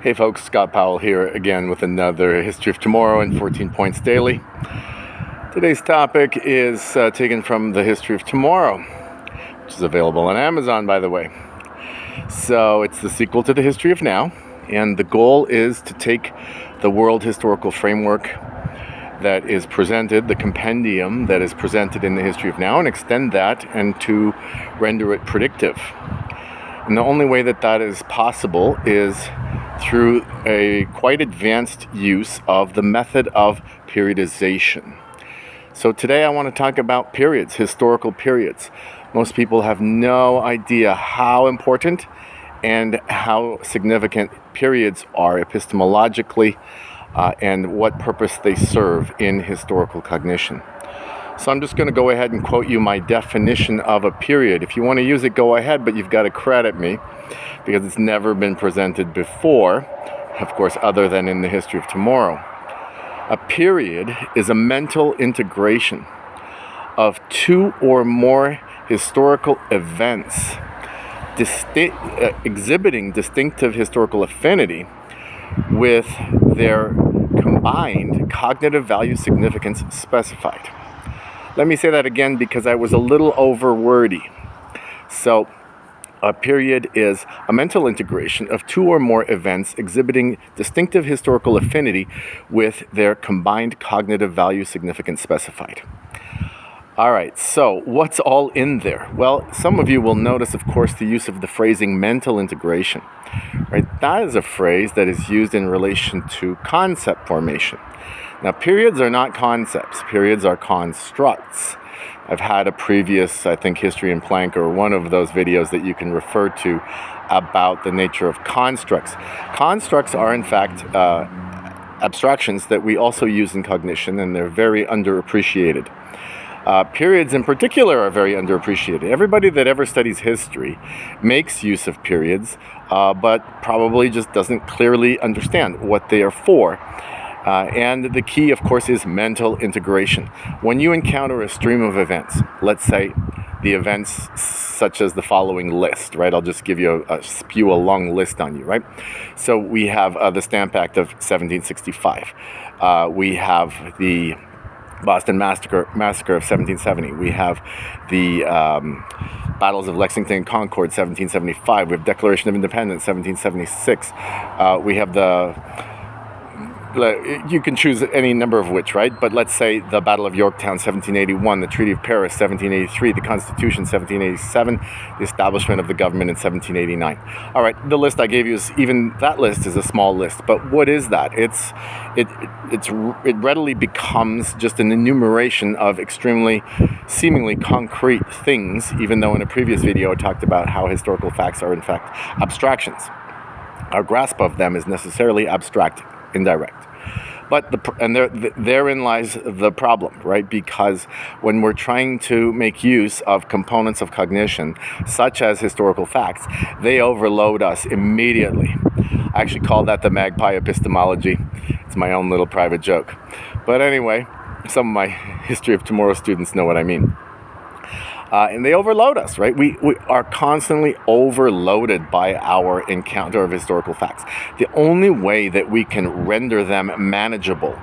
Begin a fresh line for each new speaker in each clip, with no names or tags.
Hey folks, Scott Powell here again with another History of Tomorrow and 14 Points Daily. Today's topic is taken from the History of Tomorrow, which is available on Amazon, by the way. So it's the sequel to the History of Now, and the goal is to take the world historical framework that is presented, the compendium that is presented in the History of Now, and extend that and to render it predictive. And the only way that that is possible is through a quite advanced use of the method of periodization. So today I want to talk about periods, historical periods. Most people have no idea how important and how significant periods are epistemologically and what purpose they serve in historical cognition. So I'm just going to go ahead and quote you my definition of a period. If you want to use it, go ahead, but you've got to credit me because it's never been presented before, of course, other than in the History of Tomorrow. A period is a mental integration of two or more historical events exhibiting distinctive historical affinity with their combined cognitive value significance specified. Let me say that again because I was a little over wordy. So, a period is a mental integration of two or more events exhibiting distinctive historical affinity with their combined cognitive value significance specified. All right, so what's all in there? Well, some of you will notice, of course, the use of the phrasing mental integration. Right? That is a phrase that is used in relation to concept formation. Now, periods are not concepts. Periods are constructs. I've had a previous, I think, History in Planck, or one of those videos that you can refer to about the nature of constructs. Constructs are, in fact, abstractions that we also use in cognition, and they're very underappreciated. Periods in particular are very underappreciated. Everybody that ever studies history makes use of periods, but probably just doesn't clearly understand what they are for. And the key, of course, is mental integration. When you encounter a stream of events, let's say the events such as the following list, right? I'll just give you spew a long list on you, right? So we have the Stamp Act of 1765. We have the Boston Massacre of 1770. We have the Battles of Lexington and Concord, 1775. We have Declaration of Independence, 1776. We have you can choose any number of which, right? But let's say the Battle of Yorktown, 1781, the Treaty of Paris, 1783, the Constitution, 1787, the establishment of the government in 1789. All right, the list I gave you that list is a small list, but what is that? It readily becomes just an enumeration of extremely seemingly concrete things, even though in a previous video I talked about how historical facts are in fact abstractions. Our grasp of them is necessarily abstract, indirect. But therein lies the problem, right? Because when we're trying to make use of components of cognition, such as historical facts, they overload us immediately. I actually call that the magpie epistemology. It's my own little private joke. But anyway, some of my History of Tomorrow students know what I mean. And they overload us, right? We are constantly overloaded by our encounter of historical facts. The only way that we can render them manageable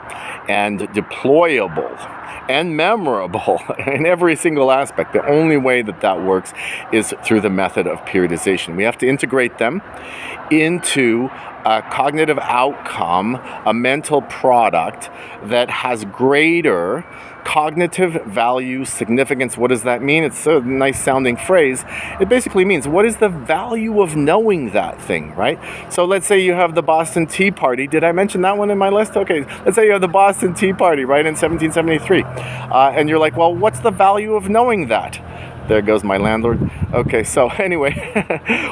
and deployable and memorable in every single aspect, the only way that that works is through the method of periodization. We have to integrate them into a cognitive outcome, a mental product that has greater cognitive value significance. What does that mean? It's a nice sounding phrase. It basically means, what is the value of knowing that thing, right? So let's say you have the Boston Tea Party. Did I mention that one in my list? Okay, let's say you have the Boston Tea Party, right, in 1773. And you're like, well, what's the value of knowing that? There goes my landlord. Okay, so anyway,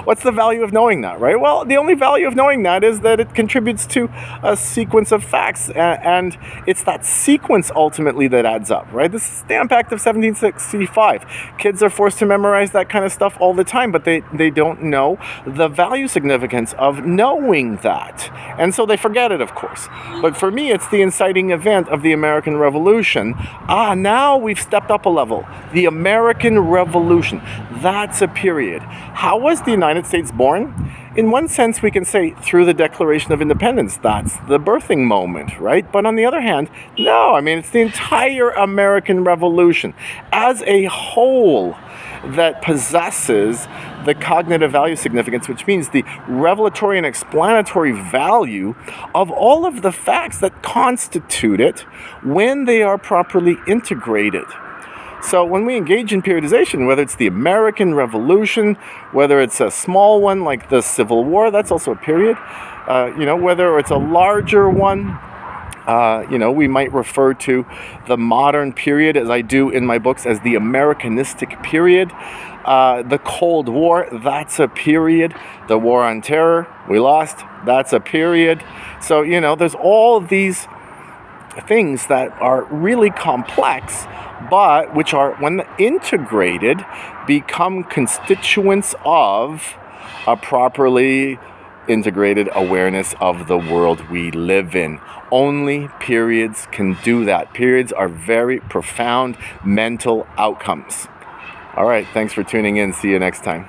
what's the value of knowing that, right? Well, the only value of knowing that is that it contributes to a sequence of facts, and it's that sequence ultimately that adds up, right? This is Stamp Act of 1765. Kids are forced to memorize that kind of stuff all the time, but they don't know the value significance of knowing that. And so they forget it, of course. But for me, it's the inciting event of the American Revolution. Now we've stepped up a level. The American Revolution Revolution. That's a period. How was the United States born? In one sense, we can say through the Declaration of Independence. That's the birthing moment, right? But on the other hand, no. I mean, it's the entire American Revolution as a whole that possesses the cognitive value significance, which means the revelatory and explanatory value of all of the facts that constitute it when they are properly integrated. So when we engage in periodization, whether it's the American Revolution, whether it's a small one like the Civil War, that's also a period, whether it's a larger one, we might refer to the modern period, as I do in my books, as the Americanistic period. The Cold War, that's a period. The War on Terror, we lost, that's a period. So, there's all these things that are really complex, but which are, when integrated, become constituents of a properly integrated awareness of the world we live in. Only periods can do that. Periods are very profound mental outcomes. All right, thanks for tuning in. See you next time.